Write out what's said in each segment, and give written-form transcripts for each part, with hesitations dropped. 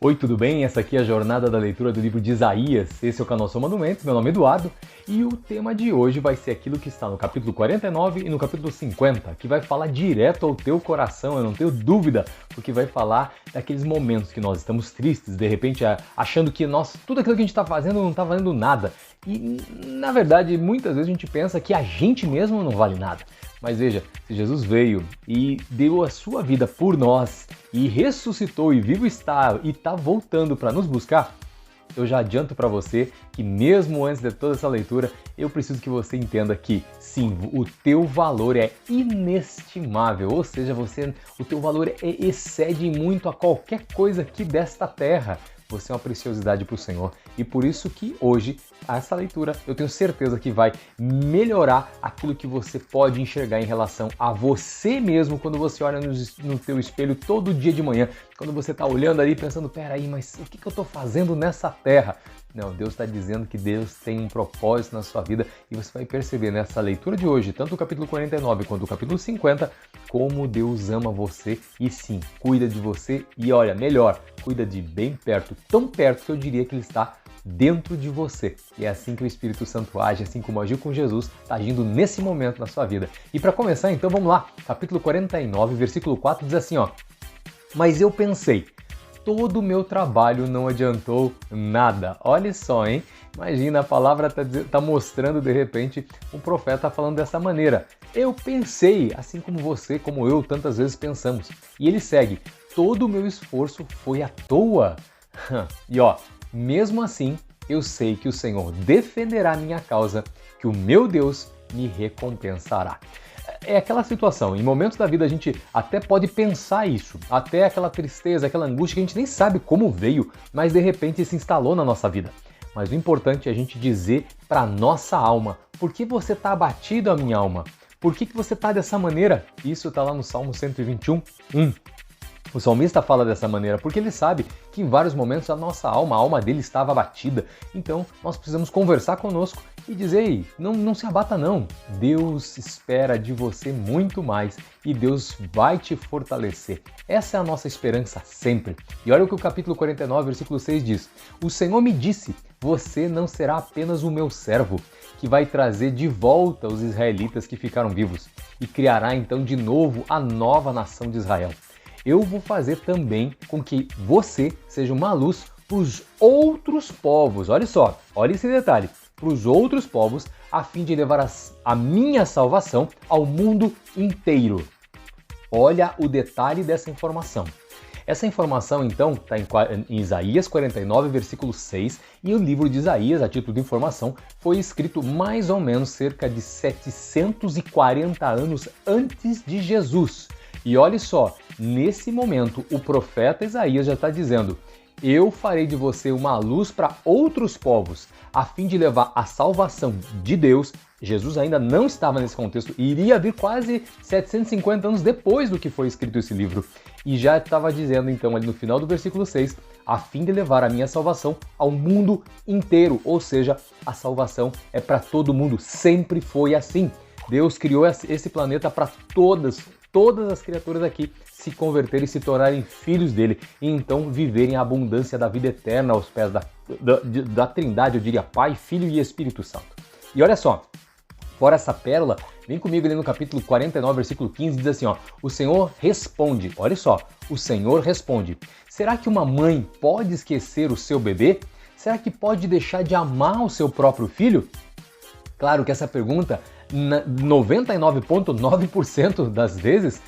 Oi, tudo bem? Essa aqui é a jornada da leitura do livro de Isaías. Esse é o canal São Monumentos, meu nome é Eduardo e o tema de hoje vai ser aquilo que está no capítulo 49 e no capítulo 50, que vai falar direto ao teu coração, eu não tenho dúvida, porque vai falar daqueles momentos que nós estamos tristes, de repente achando que tudo aquilo que a gente está fazendo não está valendo nada. E, na verdade, muitas vezes a gente pensa que a gente mesmo não vale nada. Mas veja, se Jesus veio e deu a sua vida por nós e ressuscitou e vivo está e está voltando para nos buscar, eu já adianto para você que mesmo antes de toda essa leitura, eu preciso que você entenda que sim, o teu valor é inestimável, ou seja, o teu valor excede muito a qualquer coisa aqui desta terra. Você é uma preciosidade para o Senhor e por isso que hoje, essa leitura, eu tenho certeza que vai melhorar aquilo que você pode enxergar em relação a você mesmo quando você olha no teu espelho todo dia de manhã, quando você está olhando ali pensando, peraí, mas o que eu estou fazendo nessa terra? Não, Deus está dizendo que Deus tem um propósito na sua vida e você vai perceber nessa leitura de hoje, tanto o capítulo 49 quanto o capítulo 50, como Deus ama você e sim, cuida de você e olha, melhor, cuida de bem perto, tão perto que eu diria que Ele está dentro de você. E é assim que o Espírito Santo age, assim como agiu com Jesus, está agindo nesse momento na sua vida. E para começar, então, vamos lá. Capítulo 49, versículo 4 diz assim, ó. Mas eu pensei, todo o meu trabalho não adiantou nada. Olha só, hein? Imagina, a palavra tá mostrando, de repente, um profeta falando dessa maneira. Eu pensei, assim como você, como eu, tantas vezes pensamos. E ele segue, todo o meu esforço foi à toa. E ó, mesmo assim, eu sei que o Senhor defenderá minha causa, que o meu Deus me recompensará. É aquela situação, em momentos da vida a gente até pode pensar isso, até aquela tristeza, aquela angústia que a gente nem sabe como veio, mas de repente se instalou na nossa vida. Mas o importante é a gente dizer para nossa alma, por que você está abatido, a minha alma? Por que você está dessa maneira? Isso está lá no Salmo 121, 1. O salmista fala dessa maneira porque ele sabe que em vários momentos a nossa alma, a alma dele estava abatida. Então nós precisamos conversar conosco e dizer, ei, não se abata não. Deus espera de você muito mais e Deus vai te fortalecer. Essa é a nossa esperança sempre. E olha o que o capítulo 49, versículo 6 diz. O Senhor me disse, você não será apenas o meu servo, que vai trazer de volta os israelitas que ficaram vivos e criará então de novo a nova nação de Israel. Eu vou fazer também com que você seja uma luz para os outros povos. Olha só, olha esse detalhe. Para os outros povos, a fim de levar a minha salvação ao mundo inteiro. Olha o detalhe dessa informação. Essa informação, então, está em Isaías 49, versículo 6, e o livro de Isaías, a título de informação, foi escrito mais ou menos cerca de 740 anos antes de Jesus. E olha só, nesse momento o profeta Isaías já está dizendo, eu farei de você uma luz para outros povos, a fim de levar a salvação de Deus. Jesus ainda não estava nesse contexto, iria vir quase 750 anos depois do que foi escrito esse livro. E já estava dizendo então ali no final do versículo 6, a fim de levar a minha salvação ao mundo inteiro, ou seja, a salvação é para todo mundo, sempre foi assim. Deus criou esse planeta para todas as criaturas aqui se converterem e se tornarem filhos dele e então viverem a abundância da vida eterna aos pés da Trindade, eu diria Pai, Filho e Espírito Santo. E olha só, fora essa pérola, vem comigo ali no capítulo 49, versículo 15, diz assim, ó, o Senhor responde, olha só, o Senhor responde, será que uma mãe pode esquecer o seu bebê? Será que pode deixar de amar o seu próprio filho? Claro que essa pergunta, 99,9% das vezes,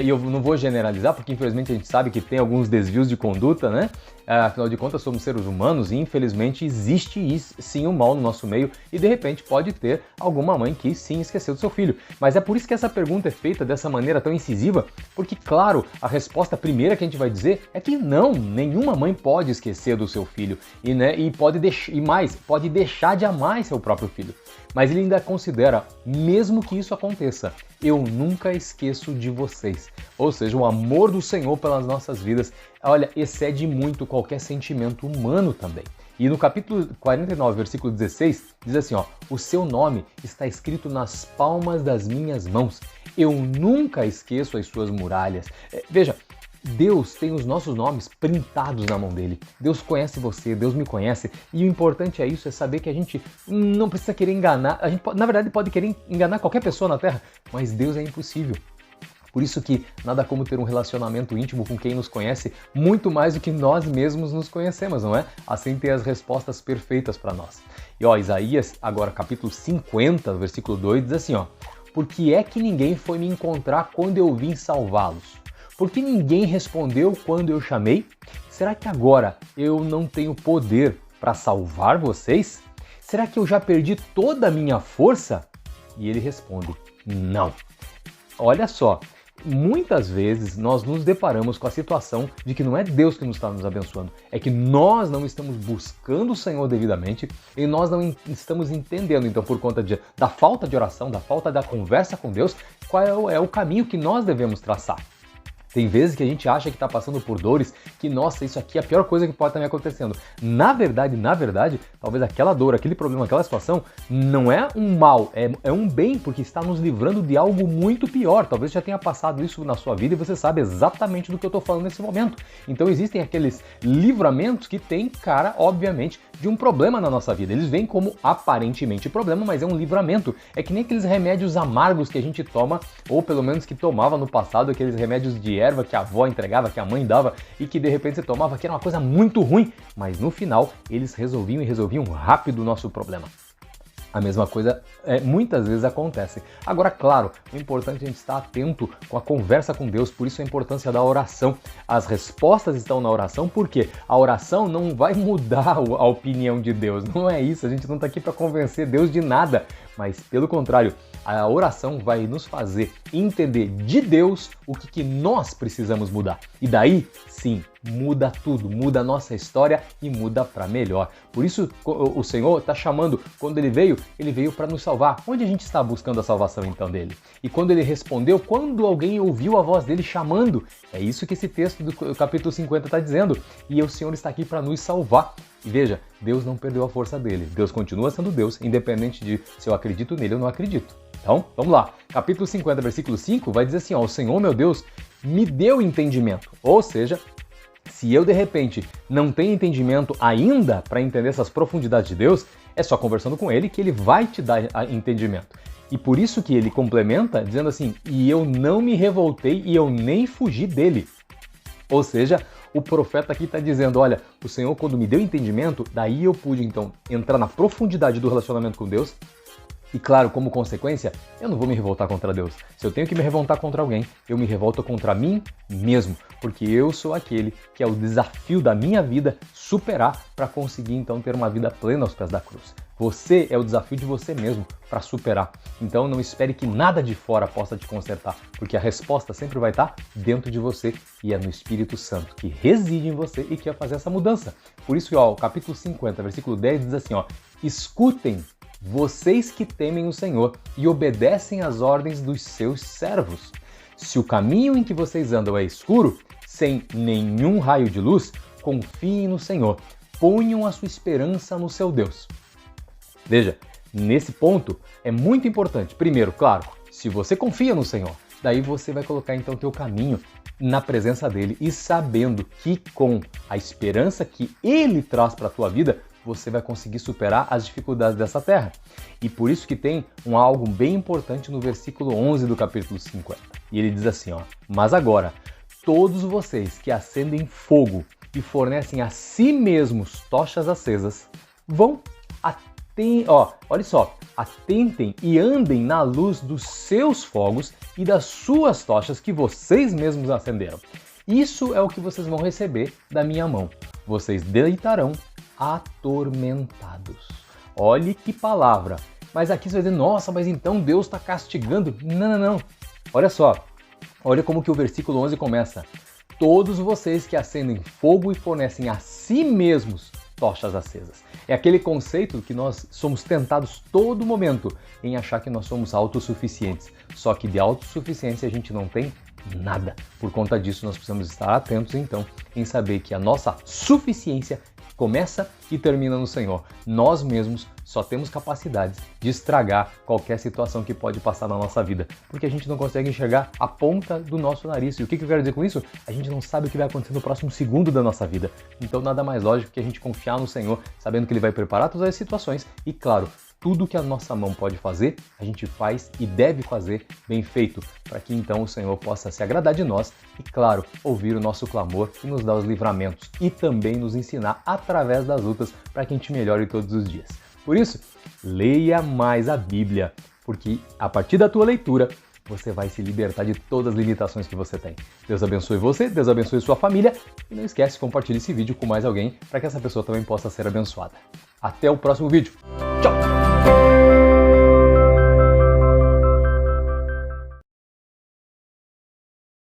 e eu não vou generalizar, porque infelizmente a gente sabe que tem alguns desvios de conduta, né? Afinal de contas, somos seres humanos e infelizmente existe sim o mal no nosso meio e de repente pode ter alguma mãe que sim esqueceu do seu filho. Mas é por isso que essa pergunta é feita dessa maneira tão incisiva, porque claro, a resposta primeira que a gente vai dizer é que não, nenhuma mãe pode esquecer do seu filho e pode deixar de amar seu próprio filho. Mas ele ainda considera, mesmo que isso aconteça, eu nunca esqueço de vocês. Ou seja, o amor do Senhor pelas nossas vidas, olha, excede muito qualquer sentimento humano também. E no capítulo 49, versículo 16, diz assim, ó, o seu nome está escrito nas palmas das minhas mãos. Eu nunca esqueço as suas muralhas. Veja, Deus tem os nossos nomes printados na mão dele. Deus conhece você, Deus me conhece. E o importante é saber que a gente não precisa querer enganar. A gente, na verdade, pode querer enganar qualquer pessoa na Terra, mas Deus é impossível. Por isso que nada como ter um relacionamento íntimo com quem nos conhece muito mais do que nós mesmos nos conhecemos, não é? Assim ter as respostas perfeitas para nós. E Isaías, agora capítulo 50, versículo 2, diz assim, por que é que ninguém foi me encontrar quando eu vim salvá-los? Por que ninguém respondeu quando eu chamei? Será que agora eu não tenho poder para salvar vocês? Será que eu já perdi toda a minha força? E ele responde, não. Olha só, muitas vezes nós nos deparamos com a situação de que não é Deus que nos está nos abençoando, é que nós não estamos buscando o Senhor devidamente e nós não estamos entendendo, então, por conta da falta de oração, da falta da conversa com Deus, qual é o caminho que nós devemos traçar. Tem vezes que a gente acha que está passando por dores, que, nossa, isso aqui é a pior coisa que pode estar me acontecendo. Na verdade, talvez aquela dor, aquele problema, aquela situação, não é um mal, é um bem, porque está nos livrando de algo muito pior. Talvez já tenha passado isso na sua vida e você sabe exatamente do que eu estou falando nesse momento. Então existem aqueles livramentos que têm cara, obviamente, de um problema na nossa vida. Eles vêm como aparentemente problema, mas é um livramento. É que nem aqueles remédios amargos que a gente toma, ou pelo menos que tomava no passado, aqueles remédios de erva que a avó entregava, que a mãe dava e que de repente você tomava, que era uma coisa muito ruim, mas no final eles resolviam rápido o nosso problema. A mesma coisa muitas vezes acontece. Agora, claro, o importante é a gente estar atento com a conversa com Deus, por isso a importância da oração. As respostas estão na oração, porque a oração não vai mudar a opinião de Deus, não é isso, a gente não está aqui para convencer Deus de nada, mas pelo contrário, a oração vai nos fazer entender de Deus o que nós precisamos mudar. E daí, sim, muda tudo, muda a nossa história e muda para melhor. Por isso o Senhor está chamando, quando Ele veio para nos salvar. Onde a gente está buscando a salvação então dele? E quando Ele respondeu, quando alguém ouviu a voz dele chamando, é isso que esse texto do capítulo 50 está dizendo. E o Senhor está aqui para nos salvar. E veja, Deus não perdeu a força dele. Deus continua sendo Deus, independente de se eu acredito nele ou não acredito. Então, vamos lá. Capítulo 50, versículo 5 vai dizer assim, o Senhor, meu Deus, me deu entendimento. Ou seja, se eu de repente não tenho entendimento ainda para entender essas profundidades de Deus, é só conversando com Ele que Ele vai te dar entendimento. E por isso que Ele complementa dizendo assim, e eu não me revoltei e eu nem fugi dele. Ou seja, o profeta aqui está dizendo, olha, o Senhor quando me deu entendimento, daí eu pude então entrar na profundidade do relacionamento com Deus. E claro, como consequência, eu não vou me revoltar contra Deus. Se eu tenho que me revoltar contra alguém, eu me revolto contra mim mesmo, porque eu sou aquele que é o desafio da minha vida superar para conseguir então ter uma vida plena aos pés da cruz. Você é o desafio de você mesmo para superar. Então não espere que nada de fora possa te consertar, porque a resposta sempre vai estar dentro de você e é no Espírito Santo que reside em você e que vai fazer essa mudança. Por isso que o capítulo 50, versículo 10 diz assim, escutem vocês que temem o Senhor e obedecem às ordens dos seus servos. Se o caminho em que vocês andam é escuro, sem nenhum raio de luz, confiem no Senhor, ponham a sua esperança no seu Deus. Veja, nesse ponto é muito importante. Primeiro, claro, se você confia no Senhor, daí você vai colocar então o teu caminho na presença dele e sabendo que com a esperança que ele traz para a tua vida, você vai conseguir superar as dificuldades dessa terra. E por isso que tem algo bem importante no versículo 11 do capítulo 50. E ele diz assim, mas agora, todos vocês que acendem fogo e fornecem a si mesmos tochas acesas, atentem e andem na luz dos seus fogos e das suas tochas que vocês mesmos acenderam. Isso é o que vocês vão receber da minha mão. Vocês deitarão atormentados. Olhe que palavra. Mas aqui você vai dizer, nossa, mas então Deus está castigando. Não. Olha só. Olha como que o versículo 11 começa. Todos vocês que acendem fogo e fornecem a si mesmos tochas acesas. É aquele conceito que nós somos tentados todo momento em achar que nós somos autossuficientes. Só que de autossuficiência a gente não tem nada. Por conta disso, nós precisamos estar atentos, então, em saber que a nossa suficiência começa e termina no Senhor. Nós mesmos só temos capacidades de estragar qualquer situação que pode passar na nossa vida, porque a gente não consegue enxergar a ponta do nosso nariz. E o que eu quero dizer com isso? A gente não sabe o que vai acontecer no próximo segundo da nossa vida. Então nada mais lógico que a gente confiar no Senhor, sabendo que Ele vai preparar todas as situações e, claro, tudo que a nossa mão pode fazer, a gente faz e deve fazer bem feito, para que então o Senhor possa se agradar de nós e, claro, ouvir o nosso clamor e nos dar os livramentos e também nos ensinar através das lutas para que a gente melhore todos os dias. Por isso, leia mais a Bíblia, porque a partir da tua leitura, você vai se libertar de todas as limitações que você tem. Deus abençoe você, Deus abençoe sua família e não esquece de compartilhar esse vídeo com mais alguém para que essa pessoa também possa ser abençoada. Até o próximo vídeo. Tchau!